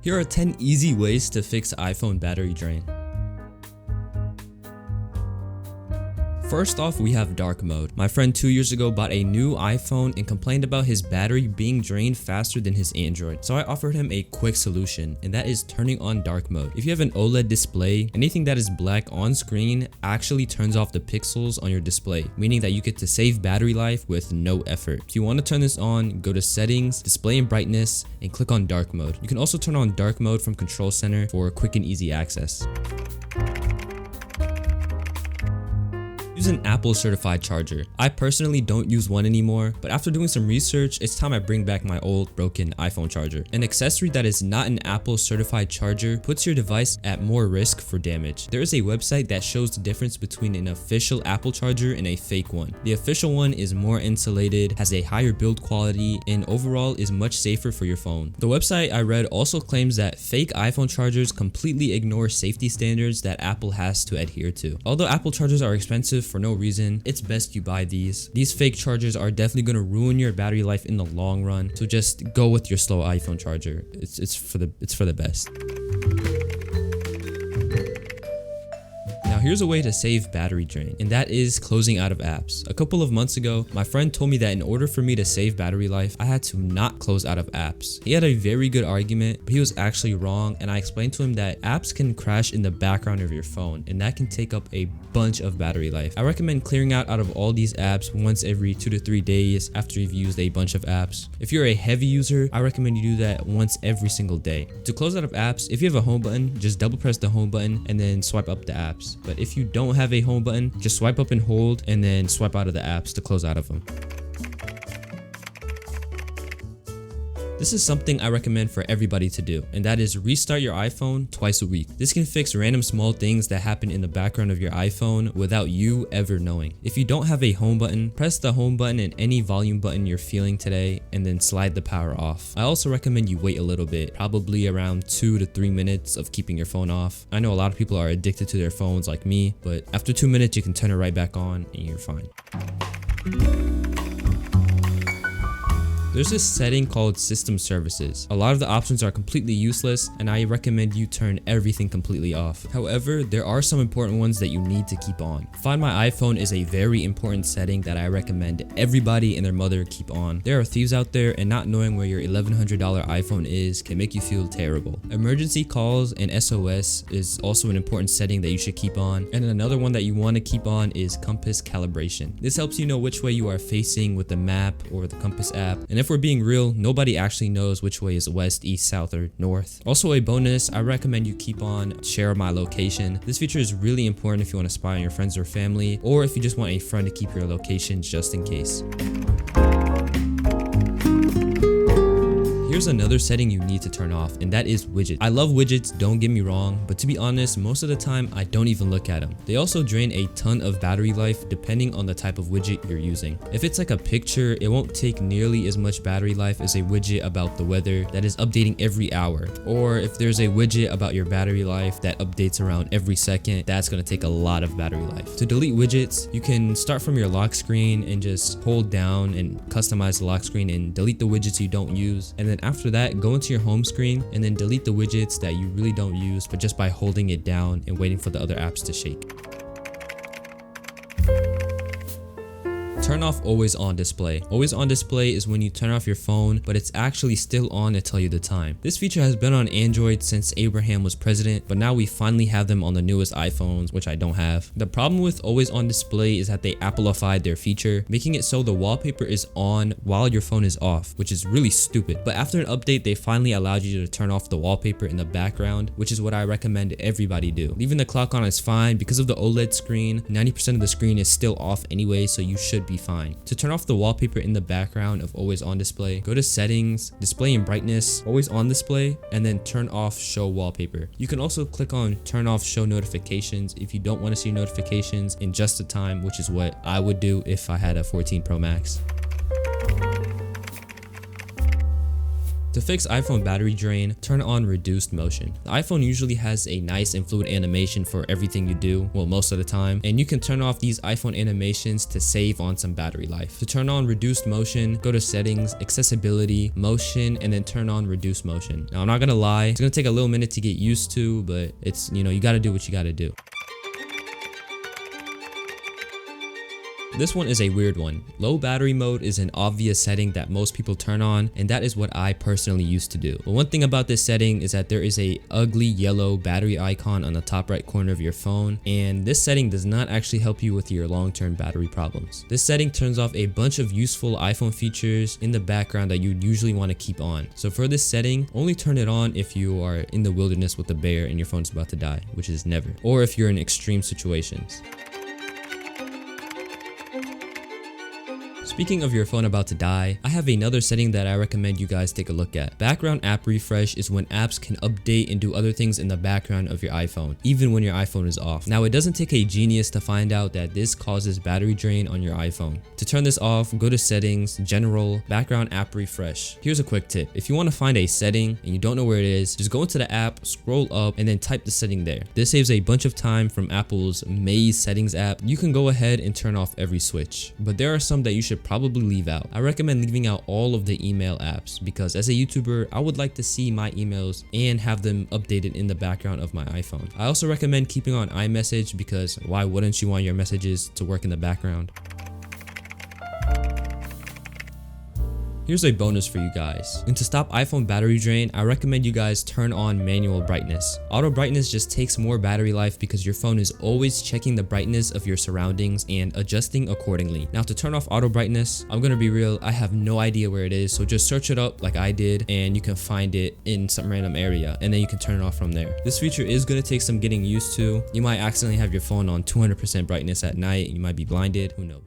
Here are 10 easy ways to fix iPhone battery drain. First off, we have dark mode. My friend 2 years ago bought a new iPhone and complained about his battery being drained faster than his Android. So I offered him a quick solution, and that is turning on dark mode. If you have an OLED display, anything that is black on screen actually turns off the pixels on your display, meaning that you get to save battery life with no effort. If you want to turn this on, go to settings, display and brightness, and click on dark mode. You can also turn on dark mode from control center for quick and easy access. Use an Apple certified charger. I personally don't use one anymore, but after doing some research, it's time I bring back my old broken iPhone charger. An accessory that is not an Apple certified charger puts your device at more risk for damage. There is a website that shows the difference between an official Apple charger and a fake one. The official one is more insulated, has a higher build quality, and overall is much safer for your phone. The website I read also claims that fake iPhone chargers completely ignore safety standards that Apple has to adhere to. Although Apple chargers are expensive for no reason, it's best you buy these. These fake chargers are definitely going to ruin your battery life in the long run, so just go with your slow iPhone charger. It's for the best. Now here's a way to save battery drain, and that is closing out of apps. A couple of months ago, my friend told me that in order for me to save battery life, I had to not close out of apps. He had a very good argument, but he was actually wrong, and I explained to him that apps can crash in the background of your phone, and that can take up a bunch of battery life. I recommend clearing out of all these apps once every 2 to 3 days after you've used a bunch of apps. If you're a heavy user, I recommend you do that once every single day. To close out of apps, if you have a home button, just double press the home button and then swipe up the apps. But if you don't have a home button, just swipe up and hold and then swipe out of the apps to close out of them. This is something I recommend for everybody to do, and that is restart your iPhone twice a week. This can fix random small things that happen in the background of your iPhone without you ever knowing. If you don't have a home button, press the home button and any volume button you're feeling today and then slide the power off. I also recommend you wait a little bit, probably around 2 to 3 minutes of keeping your phone off. I know a lot of people are addicted to their phones like me, but after 2 minutes you can turn it right back on and you're fine. There's this setting called System Services. A lot of the options are completely useless, and I recommend you turn everything completely off. However, there are some important ones that you need to keep on. Find My iPhone is a very important setting that I recommend everybody and their mother keep on. There are thieves out there, and not knowing where your $1,100 iPhone is can make you feel terrible. Emergency calls and SOS is also an important setting that you should keep on. And another one that you want to keep on is compass calibration. This helps you know which way you are facing with the map or the compass app. And if we're being real, nobody actually knows which way is west, east, south, or north. Also a bonus, I recommend you keep on Share My Location. This feature is really important if you want to spy on your friends or family, or if you just want a friend to keep your location just in case. Here's another setting you need to turn off, and that is widgets. I love widgets, don't get me wrong, but to be honest, most of the time I don't even look at them. They also drain a ton of battery life depending on the type of widget you're using. If it's like a picture, it won't take nearly as much battery life as a widget about the weather that is updating every hour. Or if there's a widget about your battery life that updates around every second, that's gonna take a lot of battery life. To delete widgets, you can start from your lock screen and just hold down and customize the lock screen and delete the widgets you don't use, and then after that, go into your home screen and then delete the widgets that you really don't use, but just by holding it down and waiting for the other apps to shake. Turn off always on display. Always on display is when you turn off your phone, but it's actually still on to tell you the time. This feature has been on Android since Abraham was president, but now we finally have them on the newest iPhones, which I don't have. The problem with always on display is that they Appleified their feature, making it so the wallpaper is on while your phone is off, which is really stupid. But after an update, they finally allowed you to turn off the wallpaper in the background, which is what I recommend everybody do. Leaving the clock on is fine because of the OLED screen. 90% of the screen is still off anyway, so you should be fine. To turn off the wallpaper in the background of always on display, go to settings, display and brightness, always on display, and then turn off show wallpaper. You can also click on turn off show notifications if you don't want to see notifications in just the time, which is what I would do if I had a 14 Pro Max. To To fix iPhone battery drain, turn on reduced motion. The iPhone usually has a nice and fluid animation for everything you do, well, most of the time, and you can turn off these iPhone animations to save on some battery life. To turn on reduced motion, go to settings, accessibility, motion, and then turn on reduced motion. Now, I'm not gonna lie, it's gonna take a little minute to get used to, but it's, you gotta do what you gotta do. This one is a weird one. Low battery mode is an obvious setting that most people turn on, and that is what I personally used to do. But one thing about this setting is that there is a ugly yellow battery icon on the top right corner of your phone, and this setting does not actually help you with your long-term battery problems. This setting turns off a bunch of useful iPhone features in the background that you'd usually want to keep on. So for this setting, only turn it on if you are in the wilderness with a bear and your phone's about to die, which is never, or if you're in extreme situations. Speaking of your phone about to die, I have another setting that I recommend you guys take a look at. Background app refresh is when apps can update and do other things in the background of your iPhone, even when your iPhone is off. Now, it doesn't take a genius to find out that this causes battery drain on your iPhone. To turn this off, go to settings, general, background app refresh. Here's a quick tip. If you want to find a setting and you don't know where it is, just go into the app, scroll up, and then type the setting there. This saves a bunch of time from Apple's Maze settings app. You can go ahead and turn off every switch, but there are some that you should probably leave out. I recommend leaving out all of the email apps because as a YouTuber, I would like to see my emails and have them updated in the background of my iPhone. I also recommend keeping on iMessage because why wouldn't you want your messages to work in the background? Here's a bonus for you guys. And to stop iPhone battery drain, I recommend you guys turn on manual brightness. Auto brightness just takes more battery life because your phone is always checking the brightness of your surroundings and adjusting accordingly. Now to turn off auto brightness, I'm gonna be real, I have no idea where it is, so just search it up like I did and you can find it in some random area and then you can turn it off from there. This feature is gonna take some getting used to. You might accidentally have your phone on 200% brightness at night, you might be blinded, who knows.